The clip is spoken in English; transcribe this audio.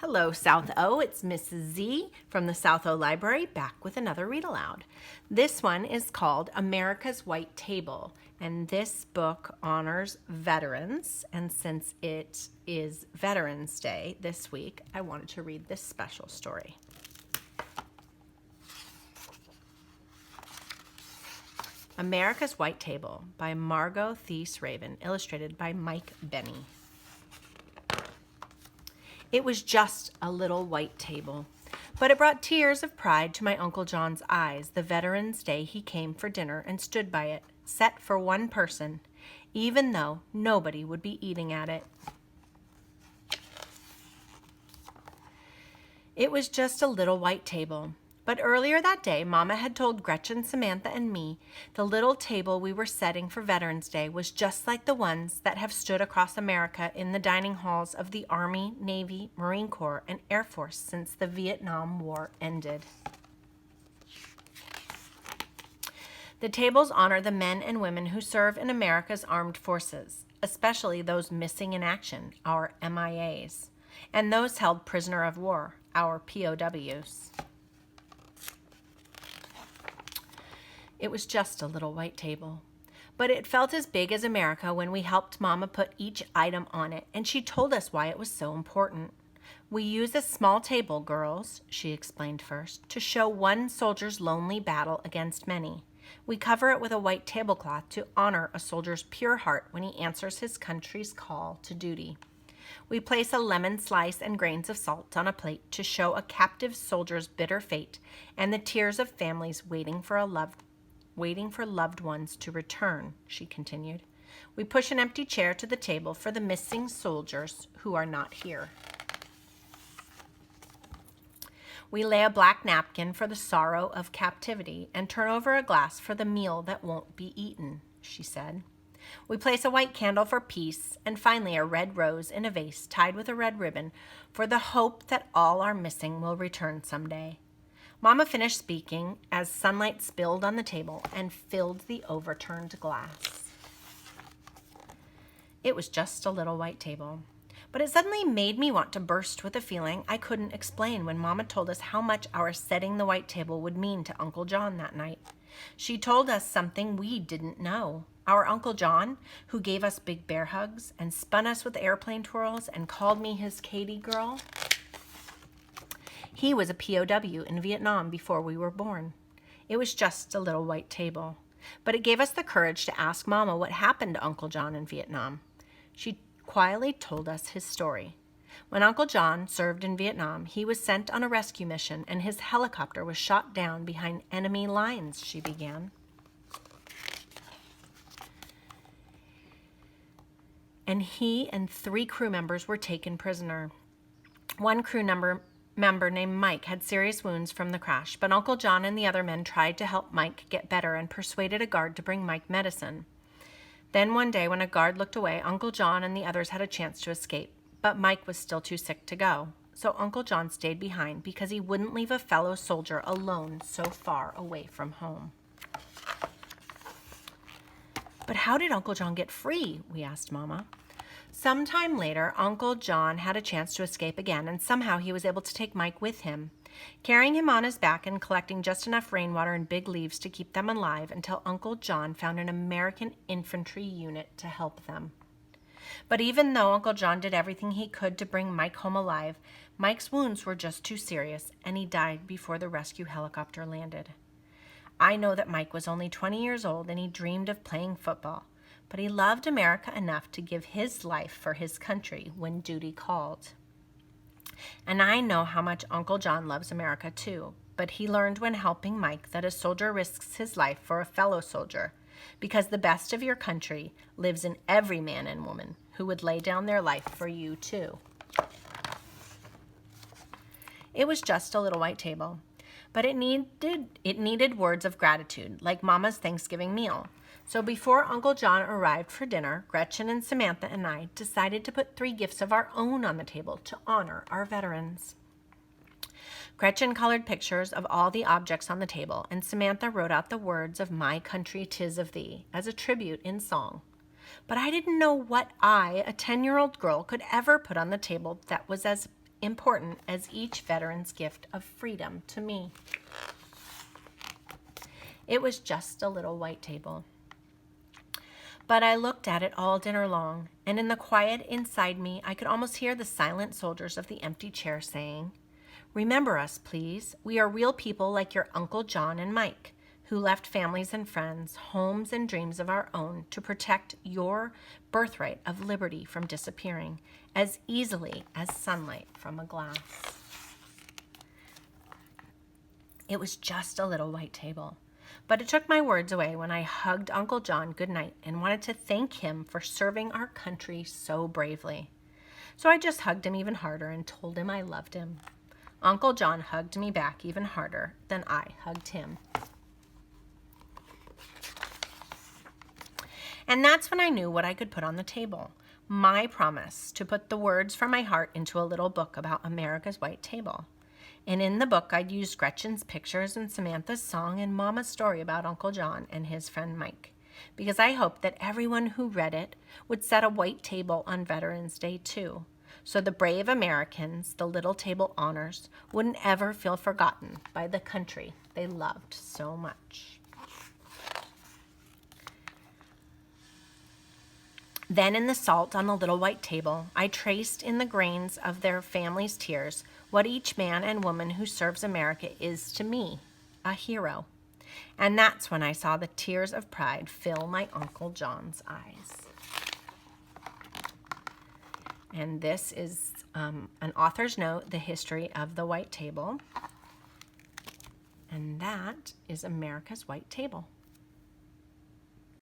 Hello, South O. It's Mrs. Z from the South O Library, back with another read aloud. This one is called America's White Table, and this book honors veterans. And since it is Veterans Day this week, I wanted to read this special story. America's White Table by Margot Thies Raven, illustrated by Mike Benny. It was just a little white table, but it brought tears of pride to my Uncle John's eyes the Veterans Day he came for dinner and stood by it, set for one person, even though nobody would be eating at it. It was just a little white table, but earlier that day, Mama had told Gretchen, Samantha, and me the little table we were setting for Veterans Day was just like the ones that have stood across America in the dining halls of the Army, Navy, Marine Corps, and Air Force since the Vietnam War ended. The tables honor the men and women who serve in America's armed forces, especially those missing in action, our MIAs, and those held prisoner of war, our POWs. It was just a little white table, but it felt as big as America when we helped Mama put each item on it, and she told us why it was so important. We use a small table, girls, she explained first, to show one soldier's lonely battle against many. We cover it with a white tablecloth to honor a soldier's pure heart when he answers his country's call to duty. We place a lemon slice and grains of salt on a plate to show a captive soldier's bitter fate and the tears of families waiting for loved ones to return, she continued. We push an empty chair to the table for the missing soldiers who are not here. We lay a black napkin for the sorrow of captivity and turn over a glass for the meal that won't be eaten, she said. We place a white candle for peace and finally a red rose in a vase tied with a red ribbon for the hope that all our missing will return someday. Mama finished speaking as sunlight spilled on the table and filled the overturned glass. It was just a little white table, but it suddenly made me want to burst with a feeling I couldn't explain when Mama told us how much our setting the white table would mean to Uncle John that night. She told us something we didn't know. Our Uncle John, who gave us big bear hugs and spun us with airplane twirls and called me his Katie girl. He was a POW in Vietnam before we were born. It was just a little white table, but it gave us the courage to ask Mama what happened to Uncle John in Vietnam. She quietly told us his story. When Uncle John served in Vietnam, he was sent on a rescue mission and his helicopter was shot down behind enemy lines, she began. And he and 3 crew members were taken prisoner. One crew member named Mike had serious wounds from the crash, but Uncle John and the other men tried to help Mike get better and persuaded a guard to bring Mike medicine. Then one day when a guard looked away, Uncle John and the others had a chance to escape, but Mike was still too sick to go. So Uncle John stayed behind because he wouldn't leave a fellow soldier alone so far away from home. But how did Uncle John get free? We asked Mama. Sometime later, Uncle John had a chance to escape again, and somehow he was able to take Mike with him, carrying him on his back and collecting just enough rainwater and big leaves to keep them alive until Uncle John found an American infantry unit to help them. But even though Uncle John did everything he could to bring Mike home alive, Mike's wounds were just too serious, and he died before the rescue helicopter landed. I know that Mike was only 20 years old and he dreamed of playing football, but he loved America enough to give his life for his country when duty called. And I know how much Uncle John loves America too, but he learned when helping Mike that a soldier risks his life for a fellow soldier, because the best of your country lives in every man and woman who would lay down their life for you too. It was just a little white table, but it needed words of gratitude, like Mama's Thanksgiving meal. So before Uncle John arrived for dinner, Gretchen and Samantha and I decided to put 3 gifts of our own on the table to honor our veterans. Gretchen colored pictures of all the objects on the table, and Samantha wrote out the words of "My Country 'Tis of Thee" as a tribute in song. But I didn't know what I, a 10-year-old girl, could ever put on the table that was as important as each veteran's gift of freedom to me. It was just a little white table. But I looked at it all dinner long, and in the quiet inside me, I could almost hear the silent soldiers of the empty chair saying, "Remember us, please. We are real people like your Uncle John and Mike, who left families and friends, homes and dreams of our own to protect your birthright of liberty from disappearing as easily as sunlight from a glass." It was just a little white table. But it took my words away when I hugged Uncle John goodnight and wanted to thank him for serving our country so bravely. So I just hugged him even harder and told him I loved him. Uncle John hugged me back even harder than I hugged him. And that's when I knew what I could put on the table. My promise to put the words from my heart into a little book about America's white table. And in the book, I'd used Gretchen's pictures and Samantha's song and Mama's story about Uncle John and his friend Mike, because I hoped that everyone who read it would set a white table on Veterans Day too, so the brave Americans the little table honors wouldn't ever feel forgotten by the country they loved so much. Then in the salt on the little white table, I traced in the grains of their families' tears what each man and woman who serves America is to me, a hero. And that's when I saw the tears of pride fill my Uncle John's eyes. And this is an author's note, The History of the White Table. And that is America's White Table.